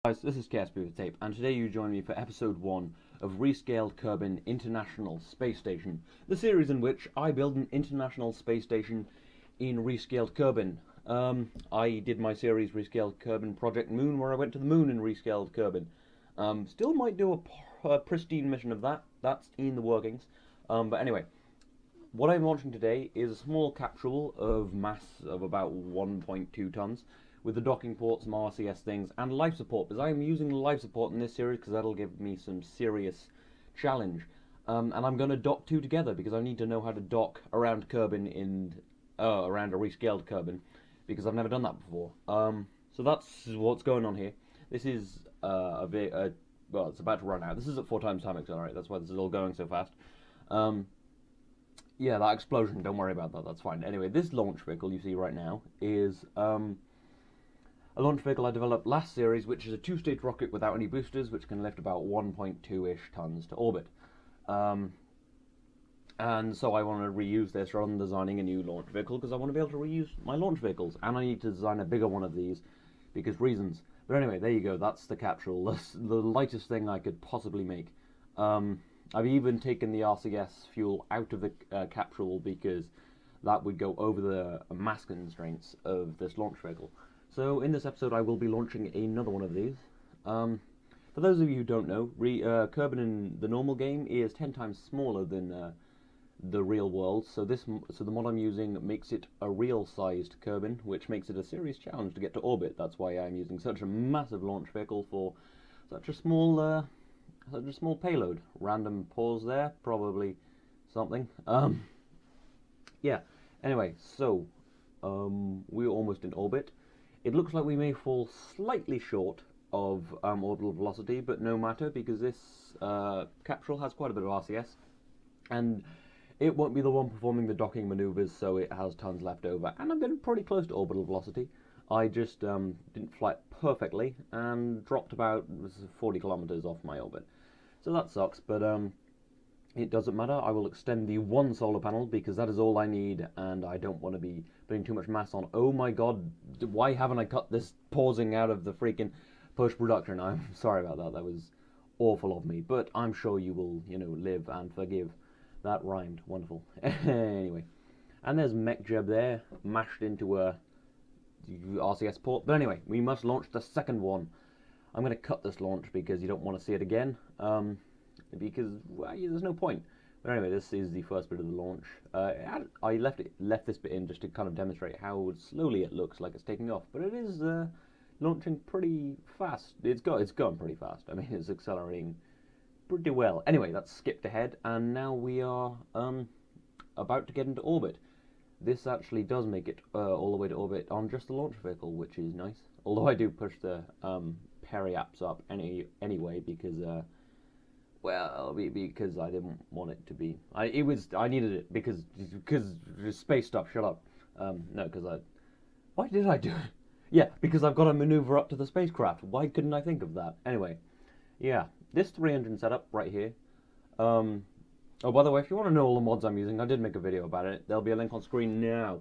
Guys, this is Chaos with Tape, and today you join me for episode 1 of Rescaled Kerbin International Space Station, the series in which I build an international space station in Rescaled Kerbin. I did my series Rescaled Kerbin Project Moon, where I went to the moon in Rescaled Kerbin. Still might do a pristine mission of that. That's in the workings. But anyway, what I'm launching today is a small capsule of mass of about 1.2 tons, with the docking ports, some RCS things, and life support, because I'm using life support in this series because that'll give me some serious challenge. And I'm going to dock two together because I need to know how to dock around Kerbin around a rescaled Kerbin, because I've never done that before. So that's what's going on here. This is well, it's about to run out. This is at 4 times time accelerate. That's why this is all going so fast. Yeah, that explosion, don't worry about that, that's fine. Anyway, this launch vehicle you see right now is a launch vehicle I developed last series, which is a 2-stage rocket without any boosters, which can lift about 1.2-ish tons to orbit. And so I want to reuse this rather than designing a new launch vehicle, because I want to be able to reuse my launch vehicles, and I need to design a bigger one of these, because reasons. But anyway, there you go, that's the capsule, the lightest thing I could possibly make. I've even taken the RCS fuel out of the capsule, because that would go over the mass constraints of this launch vehicle. So in this episode I will be launching another one of these. For those of you who don't know, Kerbin in the normal game is 10 times smaller than the real world, so the mod I'm using makes it a real-sized Kerbin, which makes it a serious challenge to get to orbit. That's why I'm using such a massive launch vehicle for such a small payload. Random pause there, probably something. Yeah. Anyway, so we're almost in orbit. It looks like we may fall slightly short of orbital velocity, but no matter, because this capsule has quite a bit of RCS, and it won't be the one performing the docking maneuvers, so it has tons left over, and I'm getting pretty close to orbital velocity. I just didn't fly it perfectly, and dropped about 40 kilometers off my orbit. So that sucks, but it doesn't matter. I will extend the one solar panel, because that is all I need, and I don't want to be putting too much mass on. Oh my god, why haven't I cut this pausing out of the freaking post-production? I'm sorry about that, that was awful of me, but I'm sure you will, live and forgive. That rhymed, wonderful. Anyway, and there's MechJeb there, mashed into a RCS port, but anyway, we must launch the second one. I'm going to cut this launch because you don't want to see it again, because there's no point. But anyway, this is the first bit of the launch. I left this bit in just to kind of demonstrate how slowly it looks like it's taking off, but it is launching pretty fast. It's going pretty fast. I mean, it's accelerating pretty well. Anyway, that's skipped ahead, and now we are about to get into orbit. This actually does make it all the way to orbit on just the launch vehicle, which is nice. Although I do push the periaps up anyway, because because I didn't want it to be. I needed it because space stuff. Shut up. No, because why did I do it? Yeah, because I've got to maneuver up to the spacecraft. Why couldn't I think of that? Anyway, yeah, this 3-engine setup right here. Oh, by the way, if you want to know all the mods I'm using, I did make a video about it. There'll be a link on screen now.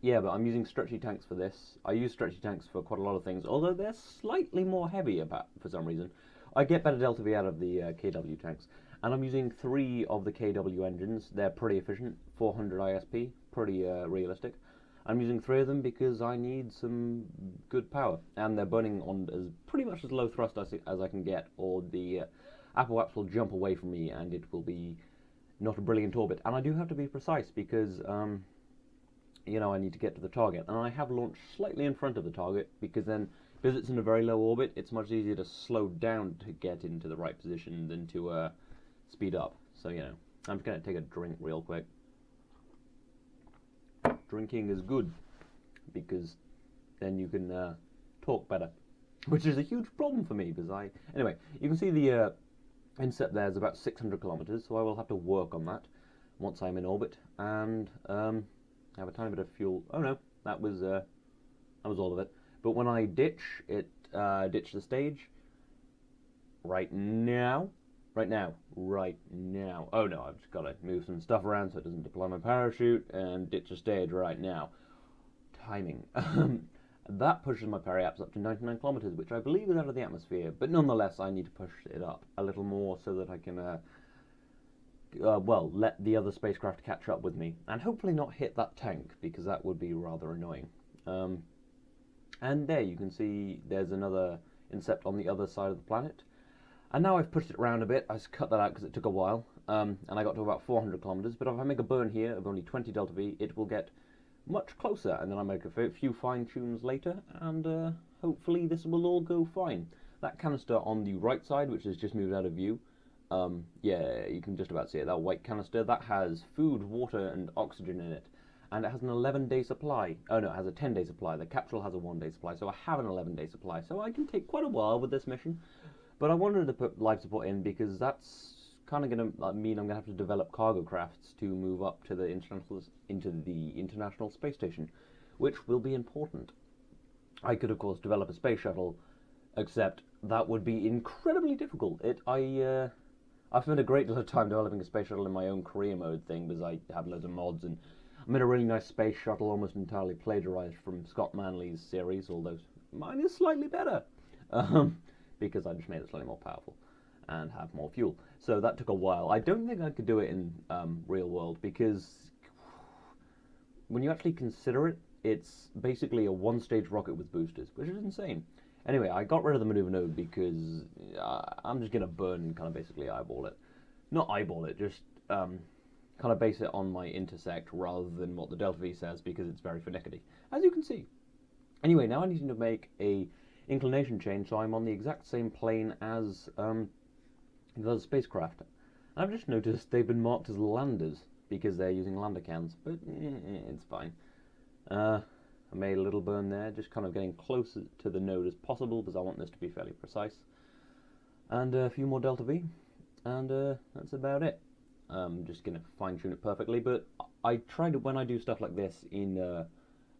Yeah, but I'm using stretchy tanks for this. I use stretchy tanks for quite a lot of things, although they're slightly more heavy for some reason. I get better delta V out of the KW tanks, and I'm using 3 of the KW engines. They're pretty efficient, 400 ISP, pretty realistic. I'm using 3 of them because I need some good power, and they're burning on pretty much as low thrust as I can get, or the apoaps will jump away from me, and it will be not a brilliant orbit. And I do have to be precise because I need to get to the target, and I have launched slightly in front of the target, because it's in a very low orbit, it's much easier to slow down to get into the right position than to speed up. So, I'm just going to take a drink real quick. Drinking is good, because then you can talk better, which is a huge problem for me, because Anyway, you can see the inset there is about 600 kilometers, so I will have to work on that once I'm in orbit, and have a tiny bit of fuel. Oh no, that was all of it. But when I ditch the stage right now. Oh no, I've just got to move some stuff around so it doesn't deploy my parachute, and ditch the stage right now. Timing. That pushes my periaps up to 99 kilometers, which I believe is out of the atmosphere. But nonetheless, I need to push it up a little more so that I can, well, let the other spacecraft catch up with me, and hopefully not hit that tank, because that would be rather annoying. And there you can see there's another incept on the other side of the planet. And now I've pushed it around a bit. I just cut that out because it took a while, and I got to about 400 kilometers. But if I make a burn here of only 20 delta V, it will get much closer, and then I make a few fine tunes later, and hopefully this will all go fine. That canister on the right side, which has just moved out of view, yeah, you can just about see it, that white canister, that has food, water, and oxygen in it, and it has an 11-day supply. Oh no, it has a 10-day supply. The capsule has a 1-day supply, so I have an 11-day supply, so I can take quite a while with this mission. But I wanted to put life support in because that's kind of going to mean I'm going to have to develop cargo crafts to move up to the International Space Station, which will be important. I could, of course, develop a space shuttle, except that would be incredibly difficult. I've spent a great deal of time developing a space shuttle in my own career mode thing, because I have loads of mods, and I made a really nice space shuttle, almost entirely plagiarized from Scott Manley's series, although mine is slightly better, because I just made it slightly more powerful and have more fuel. So that took a while. I don't think I could do it in real world, because when you actually consider it, it's basically a one-stage rocket with boosters, which is insane. Anyway, I got rid of the maneuver node because I'm just going to burn and kind of basically eyeball it. Not eyeball it, just kind of base it on my intersect rather than what the delta V says, because it's very finicky, as you can see. Anyway, now I need to make a inclination change so I'm on the exact same plane as the other spacecraft. I've just noticed they've been marked as landers because they're using lander cans, but it's fine. I made a little burn there, just kind of getting closer to the node as possible because I want this to be fairly precise. And a few more delta V, and that's about it. I'm just going to fine tune it perfectly, but I try to, when I do stuff like this in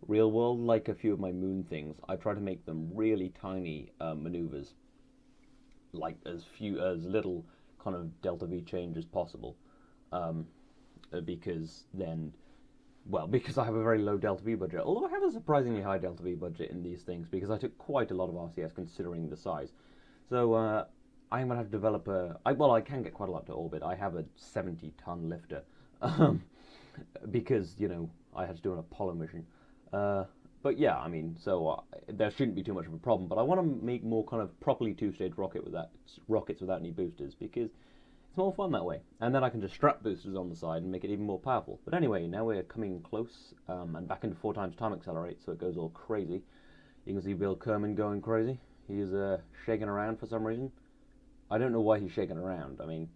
real world, like a few of my moon things, I try to make them really tiny maneuvers, like as little kind of delta V change as possible, because then, well, because I have a very low delta V budget, although I have a surprisingly high delta V budget in these things, because I took quite a lot of RCS considering the size. So I'm going to have to develop well, I can get quite a lot to orbit. I have a 70-ton lifter, because, you know, I had to do an Apollo mission. But yeah, I mean, so there shouldn't be too much of a problem. But I want to make more kind of properly two-stage rockets without any boosters, because it's more fun that way. And then I can just strap boosters on the side and make it even more powerful. But anyway, now we're coming close, and back into 4 times time accelerate, so it goes all crazy. You can see Bill Kerbin going crazy. He's shaking around for some reason. I don't know why he's shaking around. I mean,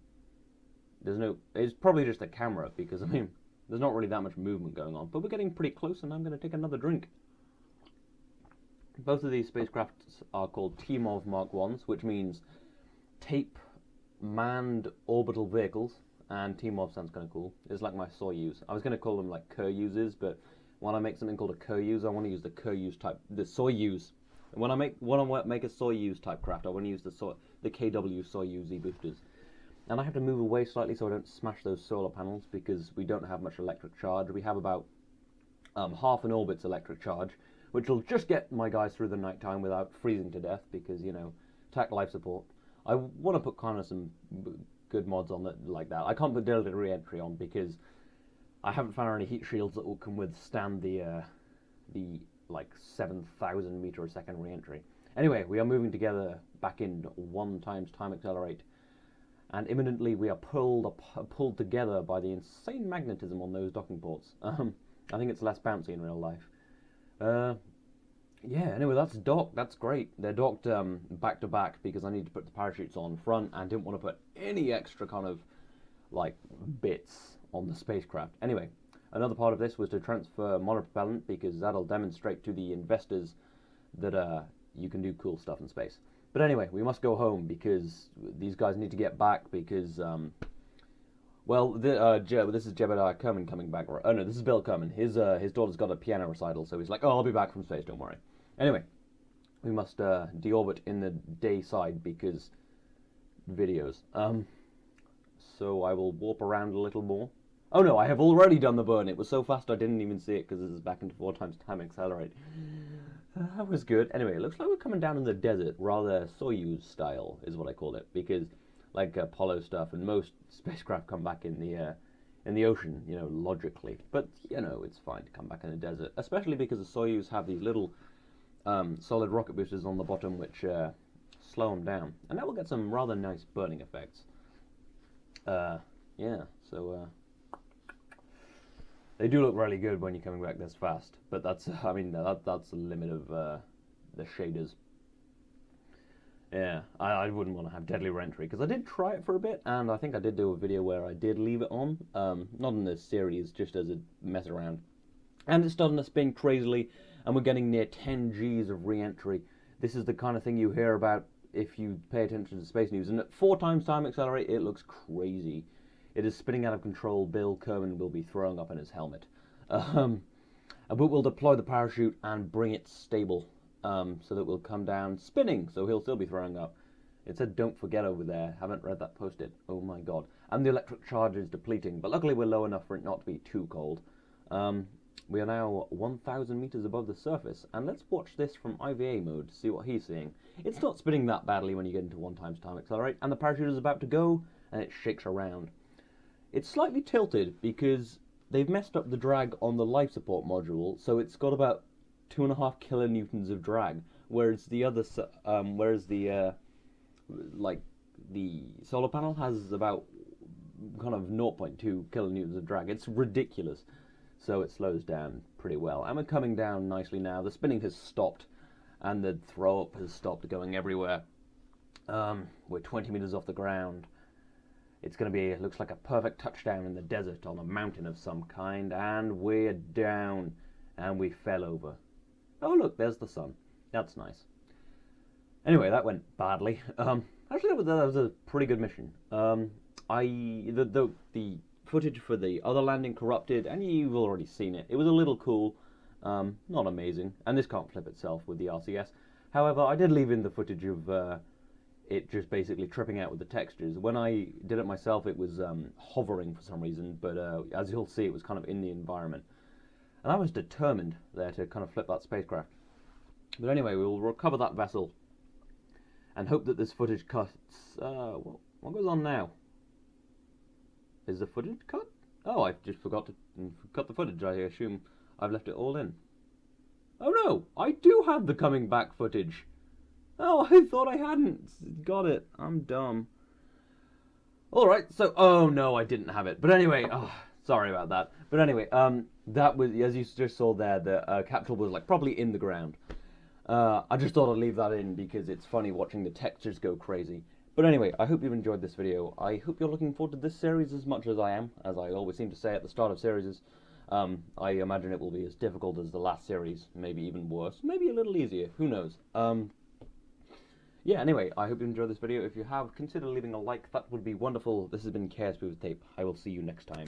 it's probably just a camera, because, I mean, there's not really that much movement going on. But we're getting pretty close, and I'm going to take another drink. Both of these spacecrafts are called TMOV Mark 1s, which means Tape Manned Orbital Vehicles, and TMOV sounds kind of cool. It's like my Soyuz. I was going to call them like Kuryuzes, but when I make something called a Kuryuz, I want to use the Kuryuz type, the Soyuz. When I make a Soyuz type craft, I want to use the KW Soyuz boosters. And I have to move away slightly so I don't smash those solar panels, because we don't have much electric charge. We have about half an orbit's electric charge, which will just get my guys through the night time without freezing to death, because, you know, TAC life support. I want to put kind of some good mods on that, like that. I can't put delta re-entry on because I haven't found any heat shields that can withstand the like 7,000 meter a second re-entry. Anyway, we are moving together back in 1 times time accelerate, and imminently we are pulled together by the insane magnetism on those docking ports. I think it's less bouncy in real life. Yeah, anyway, that's docked. That's great. They're docked back to back because I need to put the parachutes on front and didn't want to put any extra kind of like bits on the spacecraft. Anyway, another part of this was to transfer monopropellant, because that'll demonstrate to the investors that you can do cool stuff in space. But anyway, we must go home because these guys need to get back, because well, this is Jebediah Kerbin coming back. Oh no, this is Bill Kerbin. His daughter's got a piano recital, so he's like, oh, I'll be back from space, don't worry. Anyway, we must deorbit in the day side because videos. So I will warp around a little more. Oh no, I have already done the burn. It was so fast I didn't even see it because this is back into 4 times time accelerate. That was good. Anyway, it looks like we're coming down in the desert, rather Soyuz style is what I call it, because like Apollo stuff and most spacecraft come back in the ocean, you know, logically. But you know, it's fine to come back in the desert, especially because the Soyuz have these little solid rocket boosters on the bottom, which slow them down, and that will get some rather nice burning effects. Yeah, so they do look really good when you're coming back this fast, but that's, I mean, that's the limit of the shaders. Yeah, I wouldn't want to have deadly reentry, because I did try it for a bit, and I think I did do a video where I did leave it on, not in this series, just as a mess around. And it's starting to spin crazily, and we're getting near 10 Gs of re-entry. This is the kind of thing you hear about if you pay attention to space news, and at 4 times time accelerate, it looks crazy. It is spinning out of control. Bill Kerbin will be throwing up in his helmet. But we'll deploy the parachute and bring it stable, so that we'll come down spinning, so he'll still be throwing up. It said don't forget over there. Haven't read that post-it. Oh my god. And the electric charge is depleting, but luckily we're low enough for it not to be too cold. We are now 1,000 meters above the surface, and let's watch this from IVA mode to see what he's seeing. It's not spinning that badly when you get into 1 times time accelerate, and the parachute is about to go, and it shakes around. It's slightly tilted because they've messed up the drag on the life support module, so it's got about 2.5 kilonewtons of drag, whereas the other, like the solar panel has about kind of 0.2 kilonewtons of drag. It's ridiculous. So it slows down pretty well. And we're coming down nicely now. The spinning has stopped, and the throw up has stopped going everywhere. We're 20 meters off the ground. It's going to be, it looks like a perfect touchdown in the desert on a mountain of some kind, and we're down, and we fell over. Oh look, there's the sun. That's nice. Anyway, that went badly. Actually, that was a pretty good mission. The footage for the other landing corrupted, and you've already seen it. It was a little cool, not amazing, and this can't flip itself with the RCS. However, I did leave in the footage of it just basically tripping out with the textures. When I did it myself, it was hovering for some reason, but as you'll see, it was kind of in the environment. And I was determined there to kind of flip that spacecraft. But anyway, we will recover that vessel and hope that this footage cuts. What goes on now? Is the footage cut? Oh, I just forgot to cut the footage. I assume I've left it all in. Oh no, I do have the coming back footage. Oh, I thought I hadn't. Got it. I'm dumb. Alright, so, oh no, I didn't have it. But anyway, sorry about that. But anyway, that was, as you just saw there, the capsule was like probably in the ground. I just thought I'd leave that in because it's funny watching the textures go crazy. But anyway, I hope you've enjoyed this video. I hope you're looking forward to this series as much as I am, as I always seem to say at the start of series. I imagine it will be as difficult as the last series, maybe even worse, maybe a little easier, who knows. Yeah, anyway, I hope you enjoyed this video. If you have, consider leaving a like, that would be wonderful. This has been KSP with Tape. I will see you next time.